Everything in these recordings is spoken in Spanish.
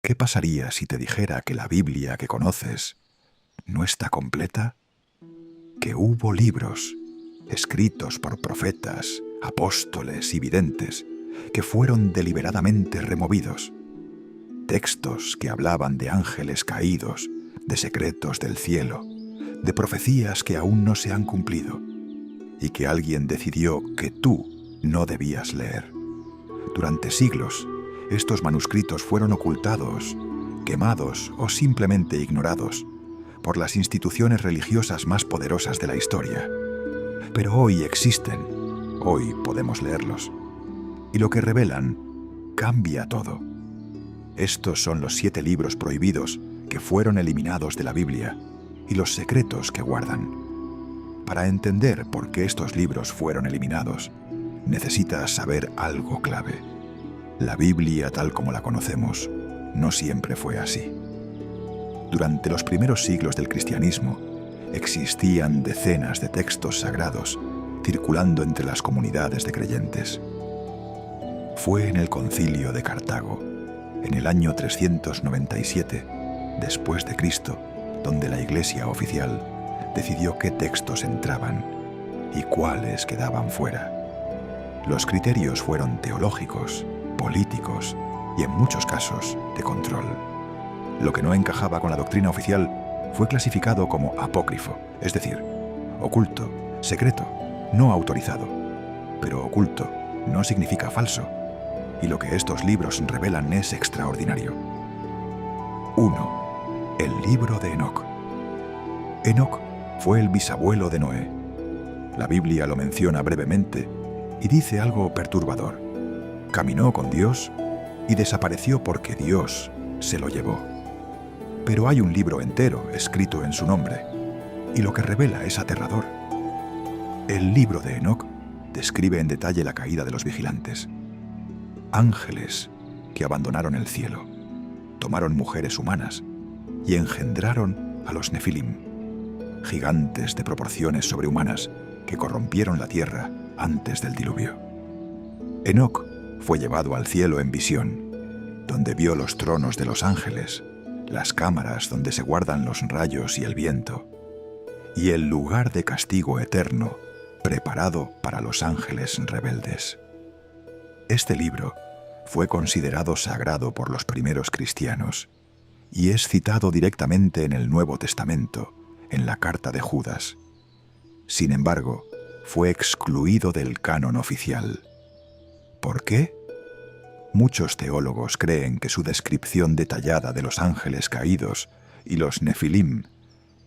¿Qué pasaría si te dijera que la Biblia que conoces no está completa? Que hubo libros escritos por profetas, apóstoles y videntes que fueron deliberadamente removidos. Textos que hablaban de ángeles caídos, de secretos del cielo, de profecías que aún no se han cumplido y que alguien decidió que tú no debías leer. Durante siglos, estos manuscritos fueron ocultados, quemados o simplemente ignorados por las instituciones religiosas más poderosas de la historia. Pero hoy existen, hoy podemos leerlos. Y lo que revelan cambia todo. Estos son los 7 libros prohibidos que fueron eliminados de la Biblia y los secretos que guardan. Para entender por qué estos libros fueron eliminados, necesitas saber algo clave. La Biblia, tal como la conocemos, no siempre fue así. Durante los primeros siglos del cristianismo, existían decenas de textos sagrados circulando entre las comunidades de creyentes. Fue en el Concilio de Cartago, en el año 397, después de Cristo, donde la Iglesia oficial decidió qué textos entraban y cuáles quedaban fuera. Los criterios fueron teológicos, políticos y en muchos casos de control. Lo que no encajaba con la doctrina oficial fue clasificado como apócrifo, es decir, oculto, secreto, no autorizado. Pero oculto no significa falso, y lo que estos libros revelan es extraordinario. 1. El libro de Enoc. Enoc fue el bisabuelo de Noé. La Biblia lo menciona brevemente y dice algo perturbador. Caminó con Dios y desapareció porque Dios se lo llevó. Pero hay un libro entero escrito en su nombre, y lo que revela es aterrador. El libro de Enoc describe en detalle la caída de los vigilantes. Ángeles que abandonaron el cielo, tomaron mujeres humanas y engendraron a los Nefilim, gigantes de proporciones sobrehumanas que corrompieron la tierra antes del diluvio. Enoc fue llevado al cielo en visión, donde vio los tronos de los ángeles, las cámaras donde se guardan los rayos y el viento, y el lugar de castigo eterno preparado para los ángeles rebeldes. Este libro fue considerado sagrado por los primeros cristianos y es citado directamente en el Nuevo Testamento, en la carta de Judas. Sin embargo, fue excluido del canon oficial. ¿Por qué? Muchos teólogos creen que su descripción detallada de los ángeles caídos y los Nefilim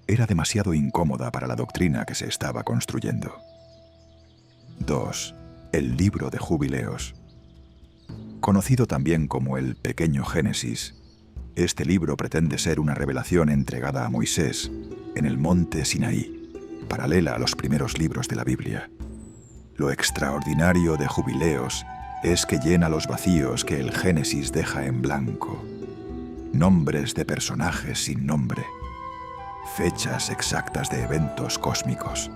era demasiado incómoda para la doctrina que se estaba construyendo. 2. El libro de Jubileos. Conocido también como el Pequeño Génesis, este libro pretende ser una revelación entregada a Moisés en el monte Sinaí, paralela a los primeros libros de la Biblia. Lo extraordinario de Jubileos es que llena los vacíos que el Génesis deja en blanco. Nombres de personajes sin nombre, fechas exactas de eventos cósmicos,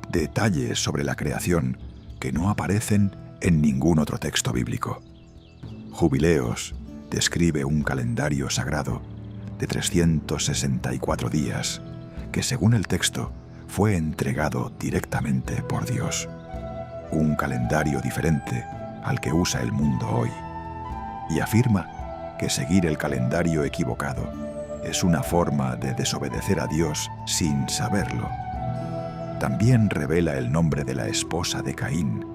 detalles sobre la creación que no aparecen en ningún otro texto bíblico. Jubileos describe un calendario sagrado de 364 días que, según el texto, fue entregado directamente por Dios. Un calendario diferente al que usa el mundo hoy. Y afirma que seguir el calendario equivocado es una forma de desobedecer a Dios sin saberlo. También revela el nombre de la esposa de Caín,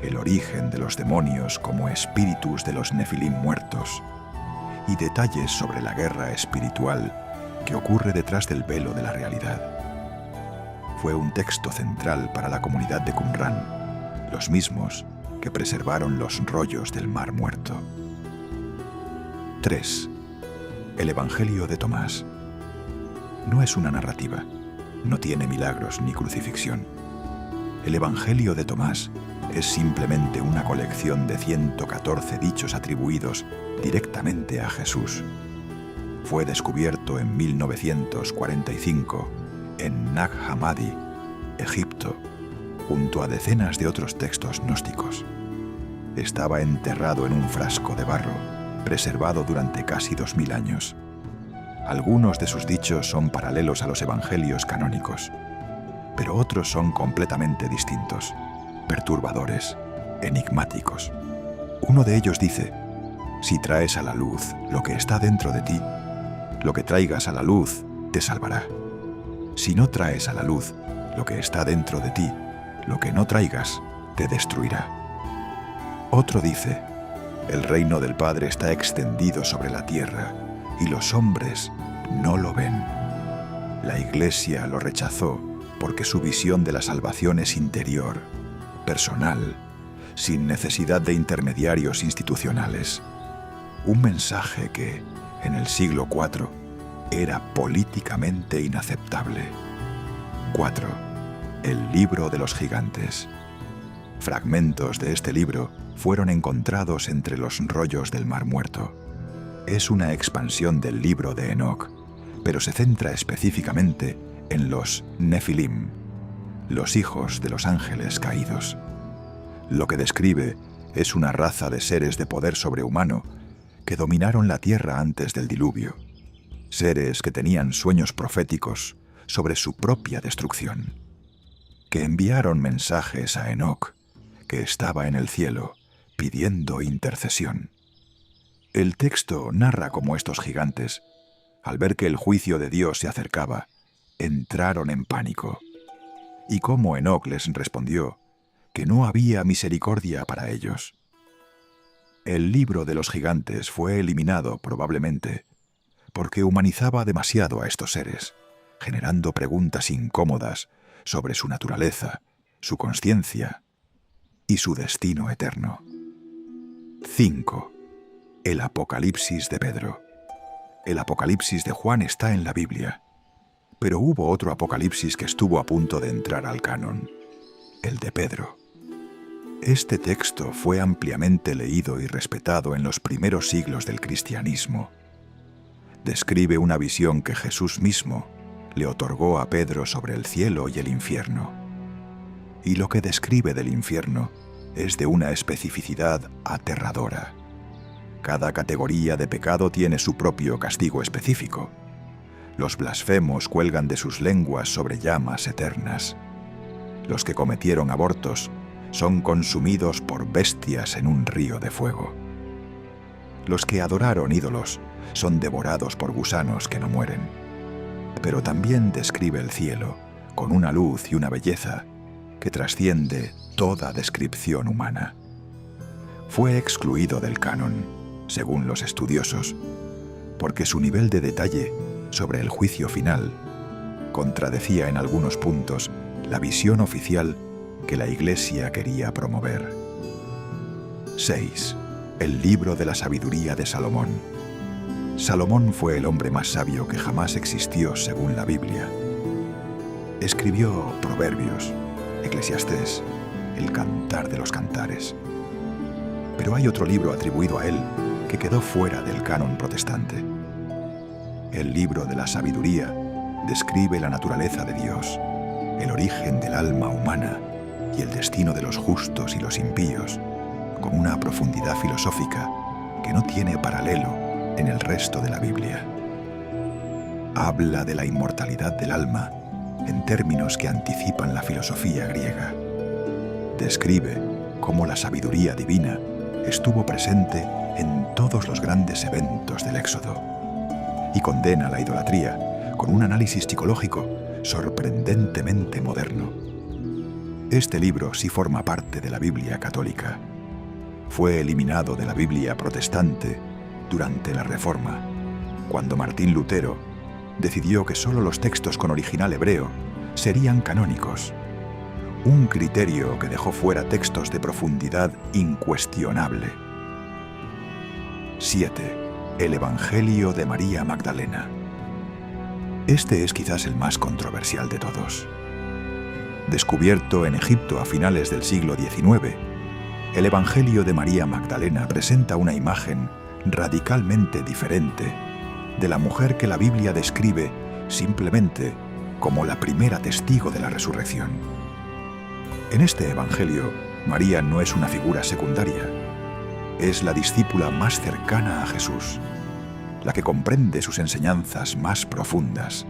el origen de los demonios como espíritus de los Nefilim muertos, y detalles sobre la guerra espiritual que ocurre detrás del velo de la realidad. Fue un texto central para la comunidad de Qumrán, los mismos que preservaron los rollos del Mar Muerto. 3. El Evangelio de Tomás. No es una narrativa, no tiene milagros ni crucifixión. El Evangelio de Tomás es simplemente una colección de 114 dichos atribuidos directamente a Jesús. Fue descubierto en 1945 en Nag Hammadi, Egipto, junto a decenas de otros textos gnósticos. Estaba enterrado en un frasco de barro preservado durante casi 2000 años. Algunos de sus dichos son paralelos a los evangelios canónicos, pero otros son completamente distintos, perturbadores, enigmáticos. Uno de ellos dice: si traes a la luz lo que está dentro de ti, lo que traigas a la luz te salvará. Si no traes a la luz lo que está dentro de ti, lo que no traigas te destruirá. Otro dice: el reino del Padre está extendido sobre la tierra y los hombres no lo ven. La Iglesia lo rechazó porque su visión de la salvación es interior, personal, sin necesidad de intermediarios institucionales. Un mensaje que, en el siglo IV, era políticamente inaceptable. 4. El libro de los gigantes. Fragmentos de este libro fueron encontrados entre los rollos del Mar Muerto. Es una expansión del libro de Enoc, pero se centra específicamente en los Nefilim, los hijos de los ángeles caídos. Lo que describe es una raza de seres de poder sobrehumano que dominaron la tierra antes del diluvio, seres que tenían sueños proféticos sobre su propia destrucción, que enviaron mensajes a Enoc, que estaba en el cielo, pidiendo intercesión. El texto narra cómo estos gigantes, al ver que el juicio de Dios se acercaba, entraron en pánico, y cómo Enoc les respondió que no había misericordia para ellos. El libro de los gigantes fue eliminado probablemente porque humanizaba demasiado a estos seres, generando preguntas incómodas sobre su naturaleza, su consciencia y su destino eterno. 5. El Apocalipsis de Pedro. El Apocalipsis de Juan está en la Biblia, pero hubo otro Apocalipsis que estuvo a punto de entrar al canon, el de Pedro. Este texto fue ampliamente leído y respetado en los primeros siglos del cristianismo. Describe una visión que Jesús mismo le otorgó a Pedro sobre el cielo y el infierno. Y lo que describe del infierno es de una especificidad aterradora. Cada categoría de pecado tiene su propio castigo específico. Los blasfemos cuelgan de sus lenguas sobre llamas eternas. Los que cometieron abortos son consumidos por bestias en un río de fuego. Los que adoraron ídolos son devorados por gusanos que no mueren. Pero también describe el cielo con una luz y una belleza que trasciende toda descripción humana. Fue excluido del canon, según los estudiosos, porque su nivel de detalle sobre el juicio final contradecía en algunos puntos la visión oficial que la Iglesia quería promover. 6. El libro de la sabiduría de Salomón. Salomón fue el hombre más sabio que jamás existió según la Biblia. Escribió Proverbios, Eclesiastés, el Cantar de los Cantares. Pero hay otro libro atribuido a él que quedó fuera del canon protestante. El libro de la sabiduría describe la naturaleza de Dios, el origen del alma humana y el destino de los justos y los impíos, con una profundidad filosófica que no tiene paralelo en el resto de la Biblia. Habla de la inmortalidad del alma en términos que anticipan la filosofía griega. Describe cómo la sabiduría divina estuvo presente en todos los grandes eventos del Éxodo y condena la idolatría con un análisis psicológico sorprendentemente moderno. Este libro sí forma parte de la Biblia católica. Fue eliminado de la Biblia protestante durante la Reforma, cuando Martín Lutero decidió que solo los textos con original hebreo serían canónicos, un criterio que dejó fuera textos de profundidad incuestionable. 7. El Evangelio de María Magdalena. Este es quizás el más controversial de todos. Descubierto en Egipto a finales del siglo XIX, el Evangelio de María Magdalena presenta una imagen radicalmente diferente de la mujer que la Biblia describe simplemente como la primera testigo de la resurrección. En este Evangelio, María no es una figura secundaria. es la discípula más cercana a Jesús, la que comprende sus enseñanzas más profundas,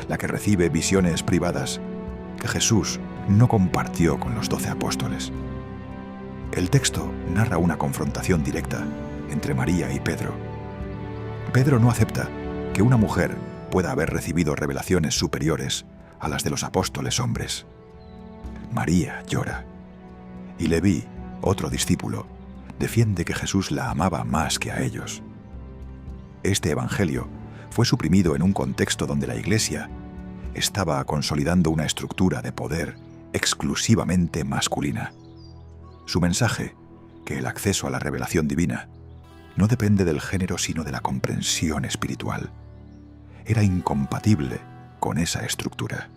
la que recibe visiones privadas que Jesús no compartió con los 12 apóstoles. El texto narra una confrontación directa entre María y Pedro. Pedro no acepta que una mujer pueda haber recibido revelaciones superiores a las de los apóstoles hombres. María llora. Y Leví, otro discípulo, defiende que Jesús la amaba más que a ellos. Este evangelio fue suprimido en un contexto donde la Iglesia estaba consolidando una estructura de poder exclusivamente masculina. Su mensaje, que el acceso a la revelación divina no depende del género sino de la comprensión espiritual, era incompatible con esa estructura.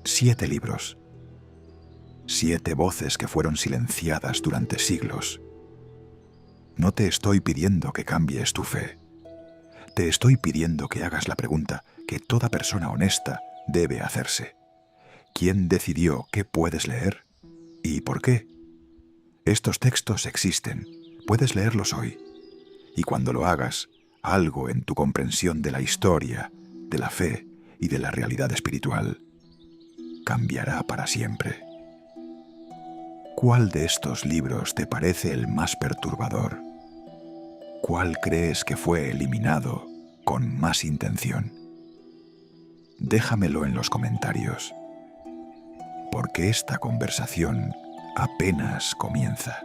7 libros, 7 voces que fueron silenciadas durante siglos. No te estoy pidiendo que cambies tu fe. Te estoy pidiendo que hagas la pregunta que toda persona honesta debe hacerse. ¿Quién decidió qué puedes leer? ¿Y por qué? Estos textos existen. Puedes leerlos hoy. Y cuando lo hagas, algo en tu comprensión de la historia, de la fe y de la realidad espiritual cambiará para siempre. ¿Cuál de estos libros te parece el más perturbador? ¿Cuál crees que fue eliminado con más intención? Déjamelo en los comentarios, porque esta conversación apenas comienza.